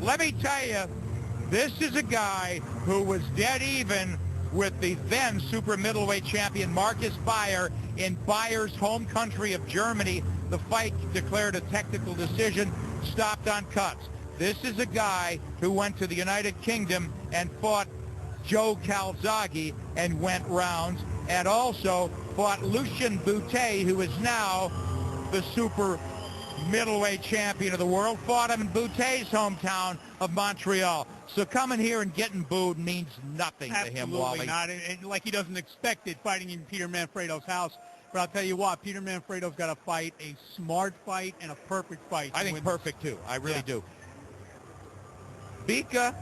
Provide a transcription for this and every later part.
let me tell you, this is a guy who was dead even with the then super middleweight champion Marcus Bayer in Bayer's home country of Germany. The fight declared a technical decision, stopped on cuts. This is a guy who went to the United Kingdom and fought Joe Calzaghe and went rounds, and also fought Lucien Boutet, who is now the super middleweight champion of the world, fought him in Boutet's hometown of Montreal. So coming here and getting booed means nothing to him, Wally. Absolutely not, and like he doesn't expect it fighting in Peter Manfredo's house. But I'll tell you what, Peter Manfredo's got to fight a smart fight and a perfect fight. I think perfect, too. I really do. Bika,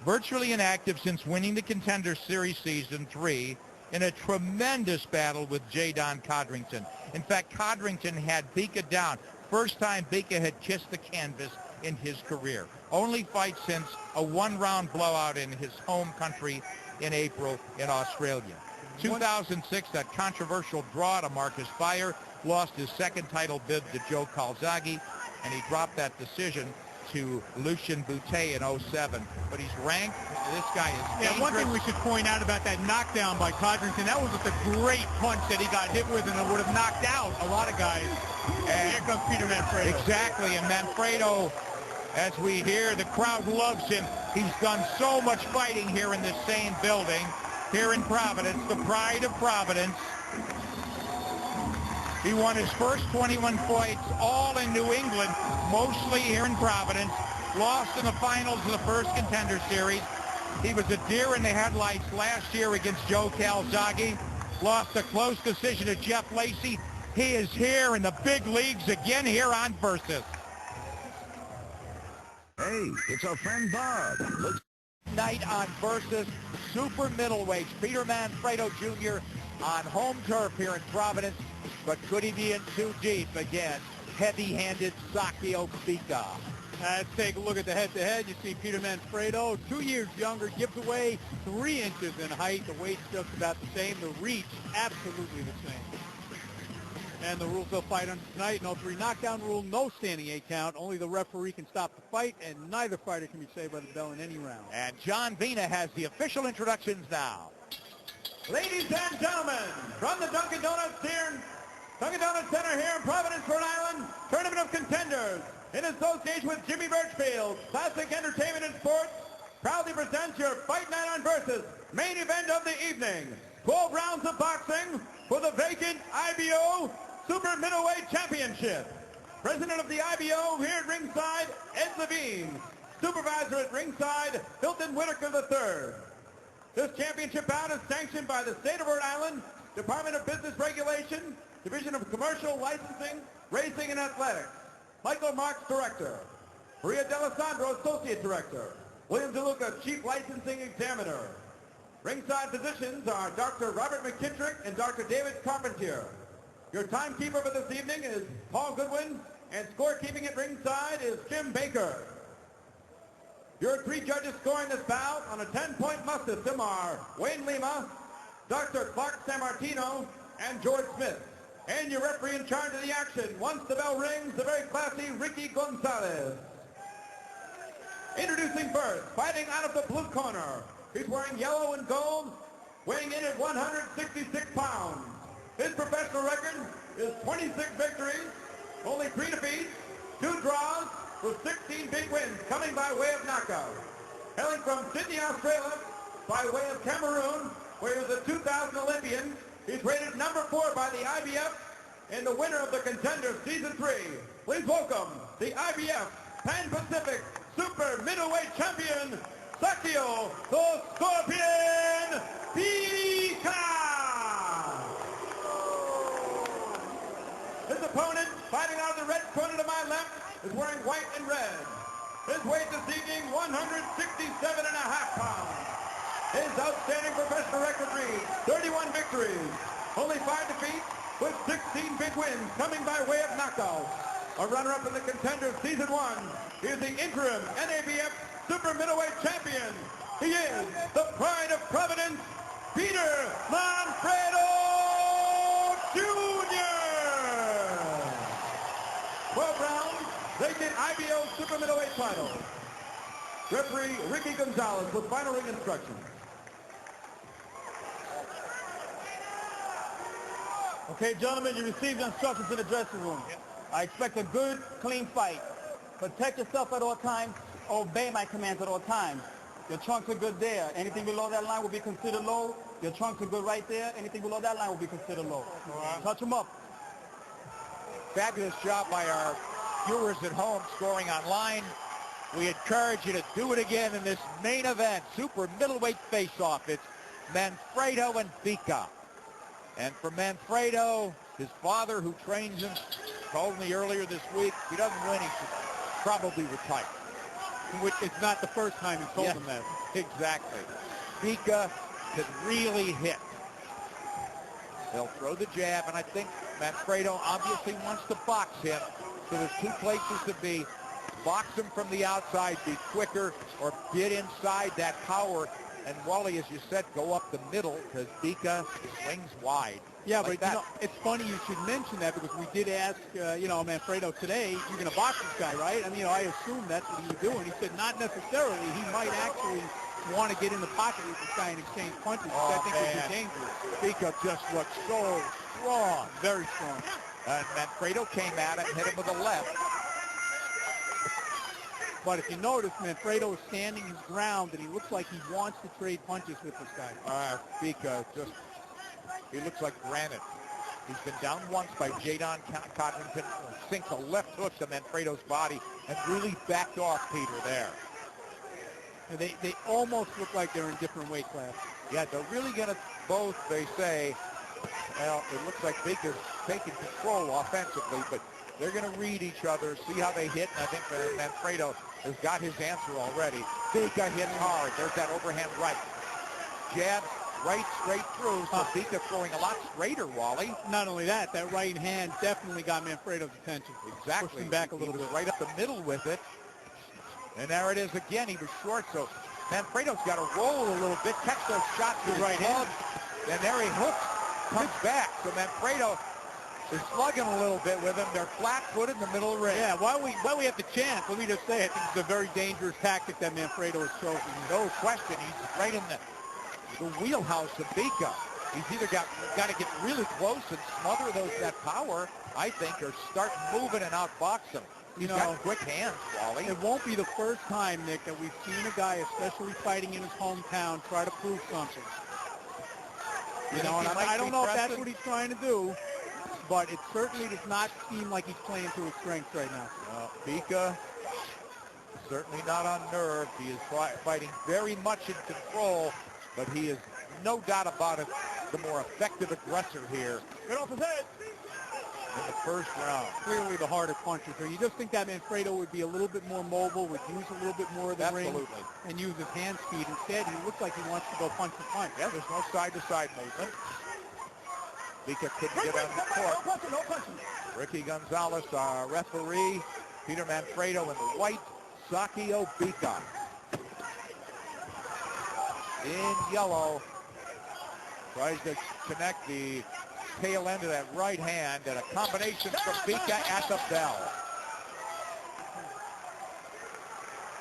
virtually inactive since winning the Contender Series Season 3 in a tremendous battle with Jadon Codrington. In fact, Codrington had Bika down. First time Bika had kissed the canvas in his career. Only fight since a one-round blowout in his home country in April in Australia. 2006, that controversial draw to Marcus Bayer, lost his second title bid to Joe Calzaghe, and he dropped that decision to Lucien Boutet in 07. But he's ranked. This guy is dangerous. One thing we should point out about that knockdown by Codrington, that was just a great punch that he got hit with, and it would have knocked out a lot of guys. And here comes Peter Manfredo. Exactly, and Manfredo, as we hear, the crowd loves him. He's done so much fighting here in this same building, here in Providence, the pride of Providence. He won his first 21 fights, all in New England, mostly here in Providence. Lost in the finals of the first Contender Series. He was a deer in the headlights last year against Joe Calzaghe. Lost a close decision to Jeff Lacey. He is here in the big leagues again here on Versus. Hey, it's our friend Bob. Night on Versus, super middleweights. Peter Manfredo Jr. on home turf here in Providence. But could he be in too deep again? Heavy-handed Sakio Bika. Let's take a look at the head-to-head. You see Peter Manfredo, 2 years younger, gives away 3 inches in height. The weight's just about the same. The reach, absolutely the same. And the rules they'll fight under tonight, no 3 knockdown rule, no standing 8 count. Only the referee can stop the fight, and neither fighter can be saved by the bell in any round. And John Vina has the official introductions now. Ladies and gentlemen, from the Dunkin' Donuts Center here in Providence, Rhode Island, Tournament of Contenders, in association with Jimmy Birchfield, Classic Entertainment and Sports, proudly presents your Fight Night on Versus, main event of the evening. 12 rounds of boxing for the vacant IBO Super Middleweight Championship. President of the IBO here at ringside, Ed Levine. Supervisor at ringside, Hilton Whitaker III. This championship bout is sanctioned by the State of Rhode Island, Department of Business Regulation, Division of Commercial Licensing, Racing and Athletics. Michael Marks, Director. Maria D'Alessandro, Associate Director. William DeLuca, Chief Licensing Examiner. Ringside physicians are Dr. Robert McKittrick and Dr. David Carpentier. Your timekeeper for this evening is Paul Goodwin, and scorekeeping at ringside is Jim Baker. Your 3 judges scoring this bout on a 10-point must system are Wayne Lima, Dr. Clark Sammartino, and George Smith. And your referee in charge of the action, once the bell rings, the very classy Ricky Gonzalez. Introducing first, fighting out of the blue corner. He's wearing yellow and gold, weighing in at 166 pounds. His professional record is 26 victories, only 3 defeats, 2 draws, with 16 big wins coming by way of knockout. Hailing from Sydney, Australia, by way of Cameroon, where he was a 2000 Olympian. He's rated number 4 by the IBF and the winner of the Contender Season 3. Please welcome the IBF Pan-Pacific Super Middleweight Champion, Sakio the Scorpion Bika. His opponent, fighting out of the red corner to my left, is wearing white and red. His weight this evening, 167.5 pounds. His outstanding professional record reads 31 victories, only 5 defeats, with 16 big wins coming by way of knockout. A runner-up in the Contender Season 1, he is the interim NABF Super Middleweight Champion. He is the pride of Providence, Peter Manfredo Jr. 12 rounds, vacant IBO Super Middleweight title. Referee Ricky Gonzalez with final ring instructions. Okay, gentlemen, you received instructions in the dressing room. I expect a good, clean fight. Protect yourself at all times. Obey my commands at all times. Your trunks are good there. Anything below that line will be considered low. Your trunks are good right there. Anything below that line will be considered low. Touch them up. Fabulous job by our viewers at home scoring online. We encourage you to do it again in this main event, super middleweight face-off. It's Manfredo and Bika. And for Manfredo, his father who trains him told me earlier this week, if he doesn't win, he should probably retire. Which is not the first time he told him that. Exactly. Bika can really hit. He'll throw the jab, and I think Manfredo obviously wants to box him. So there's two places to be. Box him from the outside, be quicker, or get inside that power. And Wally, as you said, go up the middle because Bika swings wide. Yeah, like but you know, it's funny you should mention that because we did ask, Manfredo today, you're going to box this guy, right? I mean, I assumed that's what he would do. And he said not necessarily. He might actually want to get in the pocket with this guy and exchange punches, which I think would be dangerous. Bika just looks so strong. Very strong. And Manfredo came at him, hit him with a left. But if you notice, Manfredo is standing his ground, and he looks like he wants to trade punches with this guy. Bika just, he looks like granite. He's been down once by Jadon Codrington, sinks a left hook to Manfredo's body, and really backed off Peter there. And they almost look like they're in different weight classes. Yeah, they're really going to both, they say, well, it looks like Bika's taking control offensively, but they're going to read each other, see how they hit, and I think Manfredo has got his answer already. Bika hits hard. There's that overhand right. Jab right straight through, so Bika throwing a lot straighter, Wally. Not only that, that right hand definitely got Manfredo's attention. Exactly. Pushed him back a little bit. Right up the middle with it. And there it is again. He was short, so Manfredo's got to roll a little bit, catch those shots with right hand. And there he hooks, comes back. So Manfredo is slugging a little bit with him. They're flat-footed in the middle of the ring. Yeah, while we have the chance, let me just say, I think it's a very dangerous tactic that Manfredo has chosen. No question. He's right in the wheelhouse of Bika. He's either got to get really close and smother that power, I think, or start moving and outbox him. He's got quick hands, Wally. It won't be the first time, Nick, that we've seen a guy, especially fighting in his hometown, try to prove something. And I don't know if that's what he's trying to do, but it certainly does not seem like he's playing to his strengths right now. Bika, certainly not unnerved. He is fighting very much in control, but he is, no doubt about it, the more effective aggressor here. Get off his head. In the first round. Clearly the harder puncher. So you just think that Manfredo would be a little bit more mobile, would use a little bit more of the ring, and use his hand speed. Instead, he looks like he wants to go punch for punch. Yeah, there's no side-to-side movement. Bika couldn't get on the court. No punching. Ricky Gonzalez, our referee. Peter Manfredo in the white. Sakio Bika in yellow. Tries to connect the tail end of that right hand, and a combination from Bika at the bell.